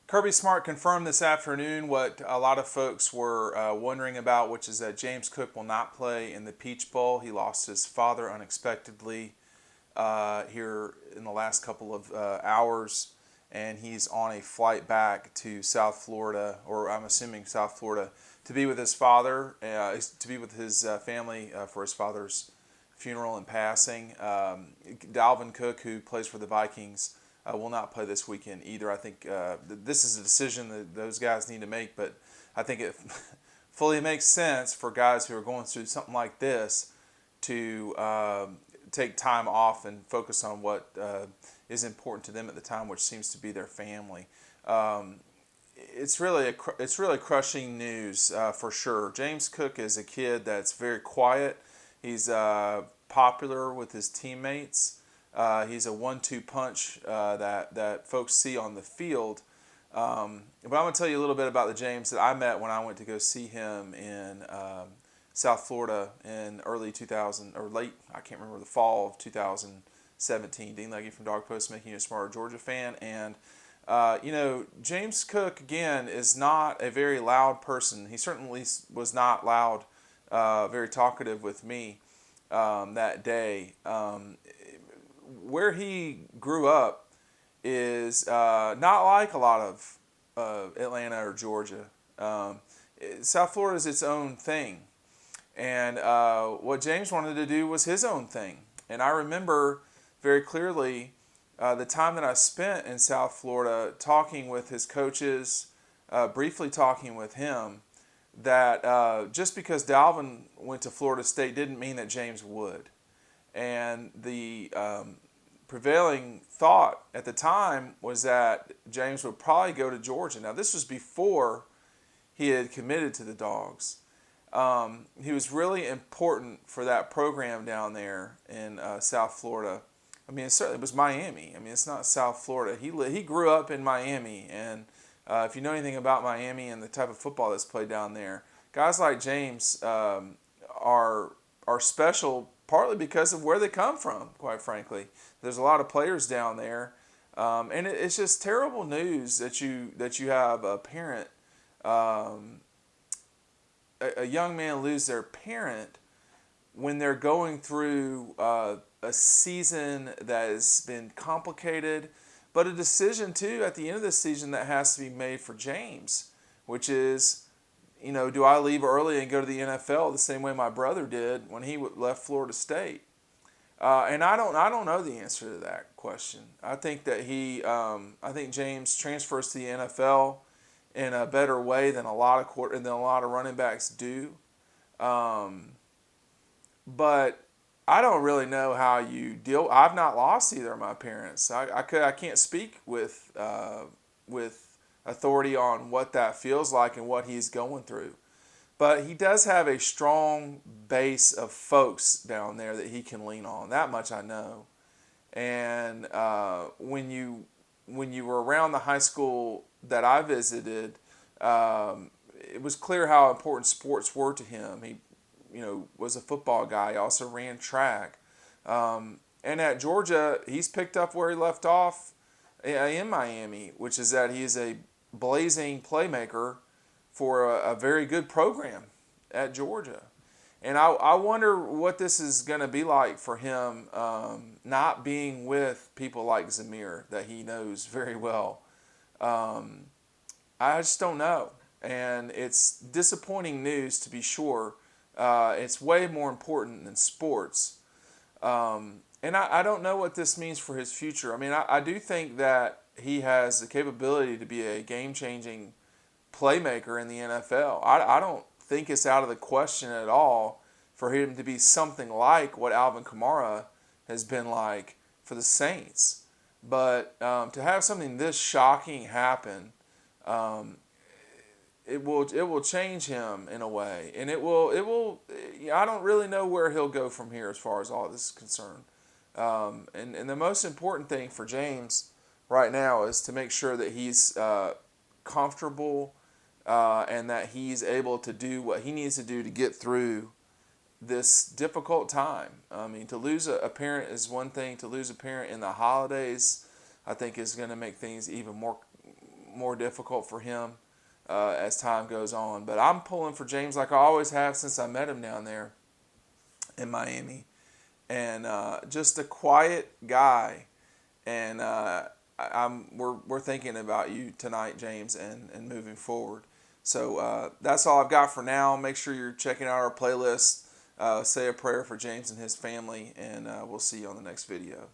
Kirby Smart confirmed this afternoon what a lot of folks were wondering about, which is that James Cook will not play in the Peach Bowl. He lost his father unexpectedly here in the last couple of hours, and he's on a flight back to South Florida, or I'm assuming South Florida, to be with his father, to be with his family for his father's funeral and passing. Dalvin Cook, who plays for the Vikings, will not play this weekend either. I think this is a decision that those guys need to make, but I think it fully makes sense for guys who are going through something like this to take time off and focus on what is important to them at the time, which seems to be their family. It's really crushing news for sure. James Cook is a kid that's very quiet. He's popular with his teammates. He's a 1-2 punch that folks see on the field. But I'm going to tell you a little bit about the James that I met when I went to go see him in South Florida in early 2000 or late, I can't remember, the fall of 2017. Dean Legge from Dog Post, Making You a Smarter Georgia Fan. And, James Cook, again, is not a very loud person. He certainly was not loud, very talkative with me that day. Where he grew up is not like a lot of Atlanta or Georgia. South Florida is its own thing. And what James wanted to do was his own thing. And I remember very clearly the time that I spent in South Florida talking with his coaches, briefly talking with him, that just because Dalvin went to Florida State didn't mean that James would. And the prevailing thought at the time was that James would probably go to Georgia. Now, this was before he had committed to the Dogs. He was really important for that program down there in South Florida. I mean, it was Miami. I mean, it's not South Florida. He grew up in Miami, and if you know anything about Miami and the type of football that's played down there, guys like James are special partly because of where they come from, quite frankly. There's a lot of players down there, and it's just terrible news that you have a parent, a young man lose their parent when they're going through a season that has been complicated, but a decision too at the end of the season that has to be made for James, which is, do I leave early and go to the NFL the same way my brother did when he left Florida State? And I don't know the answer to that question. I think that I think James transfers to the NFL in a better way than a lot of running backs do. But I don't really know how you deal. I've not lost either of my parents. I can't speak with authority on what that feels like and what he's going through. But he does have a strong base of folks down there that he can lean on. That much I know. And when you were around the high school that I visited, it was clear how important sports were to him. He, was a football guy. He also ran track. And at Georgia, he's picked up where he left off in Miami, which is that he is a blazing playmaker for a very good program at Georgia. And I wonder what this is going to be like for him not being with people like Zamir that he knows very well. I just don't know. And it's disappointing news, to be sure. It's way more important than sports. And I don't know what this means for his future. I mean, I do think that he has the capability to be a game-changing playmaker in the NFL. I don't think it's out of the question at all for him to be something like what Alvin Kamara has been like for the Saints. But to have something this shocking happen, it will change him in a way, and it will. I don't really know where he'll go from here as far as all this is concerned. And the most important thing for James right now is to make sure that he's comfortable and that he's able to do what he needs to do to get through this difficult time. I mean, to lose a parent is one thing. To lose a parent in the holidays, I think, is going to make things even more difficult for him as time goes on. But I'm pulling for James like I always have since I met him down there in Miami, and just a quiet guy. And we're thinking about you tonight, James, and moving forward. So that's all I've got for now. Make sure you're checking out our playlist. Say a prayer for James and his family, and we'll see you on the next video.